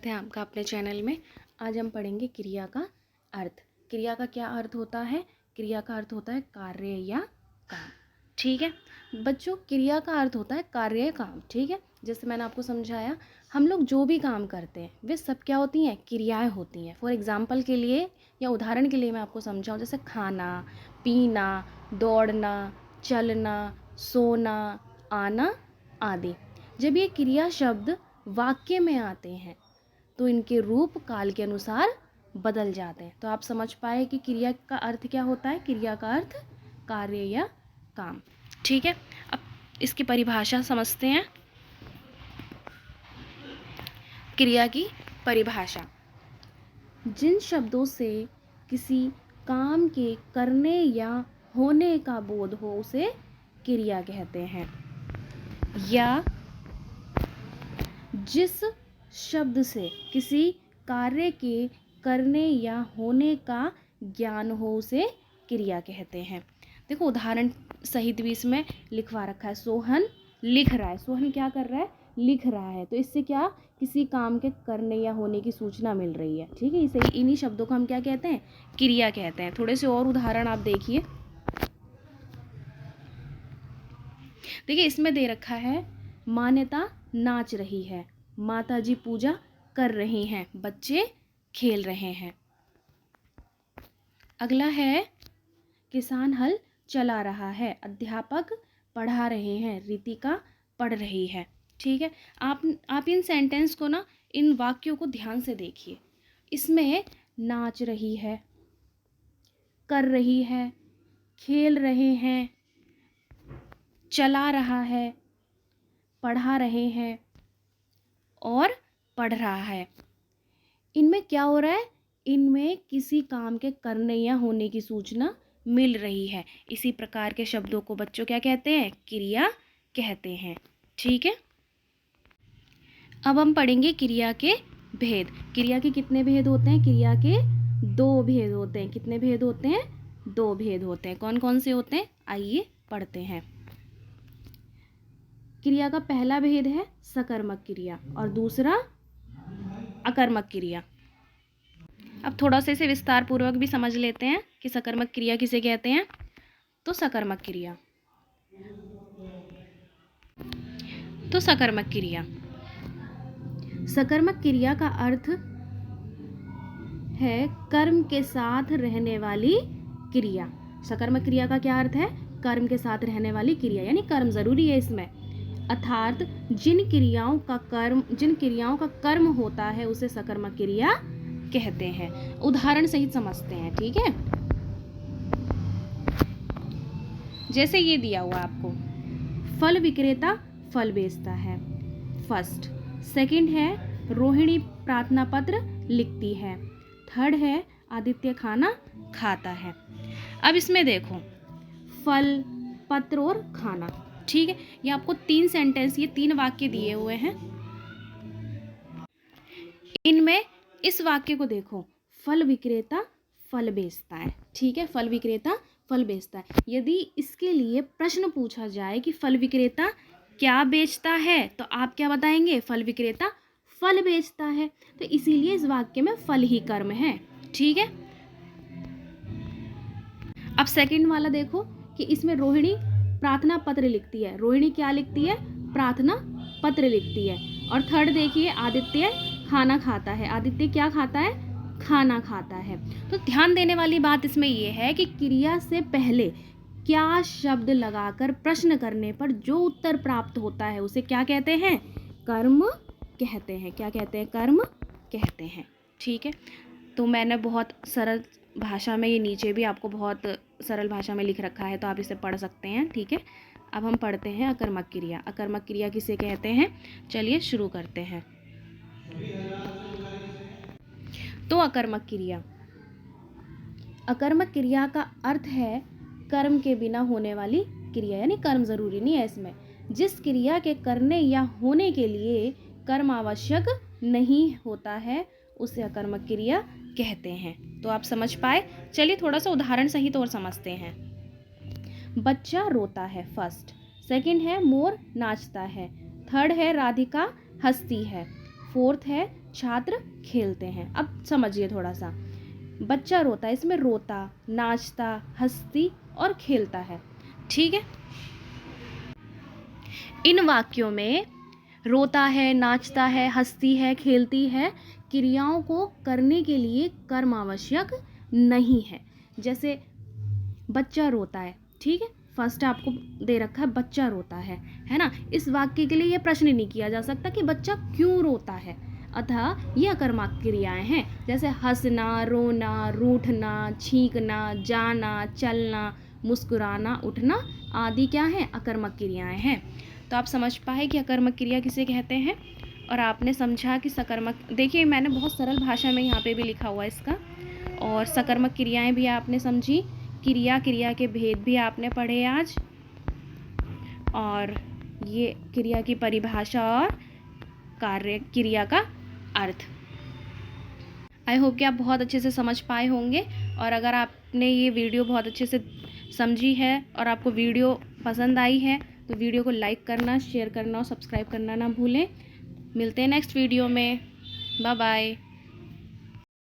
है आपका अपने चैनल में। आज हम पढ़ेंगे क्रिया का अर्थ। क्रिया का क्या अर्थ होता है? क्रिया का अर्थ होता है कार्य या काम। ठीक है बच्चों, क्रिया का अर्थ होता है कार्य या काम। ठीक है, जैसे मैंने आपको समझाया, हम लोग जो भी काम करते हैं वे सब क्या होती हैं? क्रियाएं होती हैं। फॉर एग्जाम्पल के लिए या उदाहरण के लिए मैं आपको समझाऊँ, जैसे खाना, पीना, दौड़ना, चलना, सोना, आना आदि। जब ये क्रिया शब्द वाक्य में आते हैं तो इनके रूप काल के अनुसार बदल जाते हैं। तो आप समझ पाए कि क्रिया का अर्थ क्या होता है। क्रिया का अर्थ कार्य या काम। ठीक है, अब इसकी परिभाषा समझते हैं। क्रिया की परिभाषा: जिन शब्दों से किसी काम के करने या होने का बोध हो उसे क्रिया कहते हैं। या जिस शब्द से किसी कार्य के करने या होने का ज्ञान हो उसे क्रिया कहते हैं। देखो उदाहरण सहित भी इसमें लिखवा रखा है। सोहन लिख रहा है। सोहन क्या कर रहा है? लिख रहा है। तो इससे क्या, किसी काम के करने या होने की सूचना मिल रही है। ठीक है, इसे इन्हीं शब्दों को हम क्या कहते हैं? क्रिया कहते हैं। थोड़े से और उदाहरण आप देखिए। देखिए इसमें दे रखा है, मान्यता नाच रही है, माताजी पूजा कर रही हैं, बच्चे खेल रहे हैं। अगला है, किसान हल चला रहा है, अध्यापक पढ़ा रहे हैं, रितिका पढ़ रही है। ठीक है, आप इन सेंटेंस को ना, इन वाक्यों को ध्यान से देखिए। इसमें नाच रही है, कर रही है, खेल रहे हैं, चला रहा है, पढ़ा रहे हैं और पढ़ रहा है। इनमें क्या हो रहा है? इनमें किसी काम के करने या होने की सूचना मिल रही है। इसी प्रकार के शब्दों को बच्चों क्या कहते हैं? क्रिया कहते हैं। ठीक है, अब हम पढ़ेंगे क्रिया के भेद। क्रिया के कितने भेद होते हैं? क्रिया के 2 भेद होते हैं। कितने भेद होते हैं? 2 भेद होते हैं। कौन कौन से होते हैं? आइए पढ़ते हैं। क्रिया का पहला भेद है सकर्मक क्रिया और दूसरा अकर्मक क्रिया। अब थोड़ा सा इसे विस्तार पूर्वक भी समझ लेते हैं कि सकर्मक क्रिया किसे कहते हैं। तो सकर्मक क्रिया, सकर्मक क्रिया का अर्थ है कर्म के साथ रहने वाली क्रिया। सकर्मक क्रिया का क्या अर्थ है? कर्म के साथ रहने वाली क्रिया, यानी कर्म जरूरी है इसमें। अर्थात जिन क्रियाओं का कर्म होता है उसे सकर्मक क्रिया कहते हैं। उदाहरण सहित समझते हैं। ठीक है, जैसे ये दिया हुआ आपको, फल विक्रेता फल बेचता है, फर्स्ट। सेकंड है, रोहिणी प्रार्थना पत्र लिखती है। थर्ड है, आदित्य खाना खाता है। अब इसमें देखो, फल, पत्र और खाना। ठीक है, ये आपको 3 सेंटेंस, ये 3 वाक्य दिए हुए हैं। इनमें इस वाक्य को देखो, फल विक्रेता फल बेचता है। ठीक है, फल विक्रेता फल बेचता है। यदि इसके लिए प्रश्न पूछा जाए कि फल विक्रेता क्या बेचता है, तो आप क्या बताएंगे? फल विक्रेता फल बेचता है। तो इसीलिए इस वाक्य में फल ही कर्म है। ठीक है, अब सेकंड वाला देखो कि इसमें रोहिणी प्रार्थना पत्र लिखती है। रोहिणी क्या लिखती है? प्रार्थना पत्र लिखती है। और थर्ड देखिए, आदित्य खाना खाता है। आदित्य क्या खाता है? खाना खाता है। तो ध्यान देने वाली बात इसमें यह है कि क्रिया से पहले क्या शब्द लगाकर प्रश्न करने पर जो उत्तर प्राप्त होता है उसे क्या कहते हैं? कर्म कहते हैं। क्या कहते हैं? कर्म कहते हैं। ठीक है, तो मैंने बहुत सरल भाषा में, ये नीचे भी आपको बहुत सरल भाषा में लिख रखा है, तो आप इसे पढ़ सकते हैं। ठीक है, अब हम पढ़ते हैं अकर्मक क्रिया। अकर्मक क्रिया किसे कहते हैं? चलिए शुरू करते हैं। तो अकर्मक क्रिया, अकर्मक क्रिया का अर्थ है कर्म के बिना होने वाली क्रिया, यानी कर्म जरूरी नहीं है इसमें। जिस क्रिया के करने या होने के लिए कर्म आवश्यक नहीं होता है उसे अकर्मक क्रिया कहते हैं। तो आप समझ पाए। चलिए थोड़ा सा उदाहरण सहित और समझते हैं। बच्चा रोता है, फर्स्ट। सेकंड है, मोर नाचता है। थर्ड है, राधिका हंसती है। फोर्थ है, छात्र खेलते हैं। अब समझिए थोड़ा सा, बच्चा रोता है, इसमें रोता, नाचता, हंसती और खेलता है। ठीक है, इन वाक्यों में रोता है, नाचता है, हंसती है, खेलती है क्रियाओं को करने के लिए कर्म आवश्यक नहीं है। जैसे बच्चा रोता है, ठीक है, फर्स्ट आपको दे रखा है बच्चा रोता है ना। इस वाक्य के लिए यह प्रश्न नहीं किया जा सकता कि बच्चा क्यों रोता है, अतः ये अकर्मक क्रियाएं हैं। जैसे हंसना, रोना, रूठना, छींकना, जाना, चलना, मुस्कुराना, उठना आदि क्या है, अकर्मक क्रियाएं हैं। तो आप समझ पाए कि अकर्मक क्रिया किसे कहते हैं, और आपने समझा कि सकर्मक, देखिए मैंने बहुत सरल भाषा में यहाँ पे भी लिखा हुआ है इसका, और सकर्मक क्रियाएं भी आपने समझी, क्रिया के भेद भी आपने पढ़े आज, और ये क्रिया की परिभाषा और कार्य क्रिया का अर्थ। आई होप कि आप बहुत अच्छे से समझ पाए होंगे, और अगर आपने ये वीडियो बहुत अच्छे से समझी है और आपको वीडियो पसंद आई है तो वीडियो को लाइक करना, शेयर करना और सब्सक्राइब करना ना भूलें। मिलते हैं नेक्स्ट वीडियो में। Bye bye.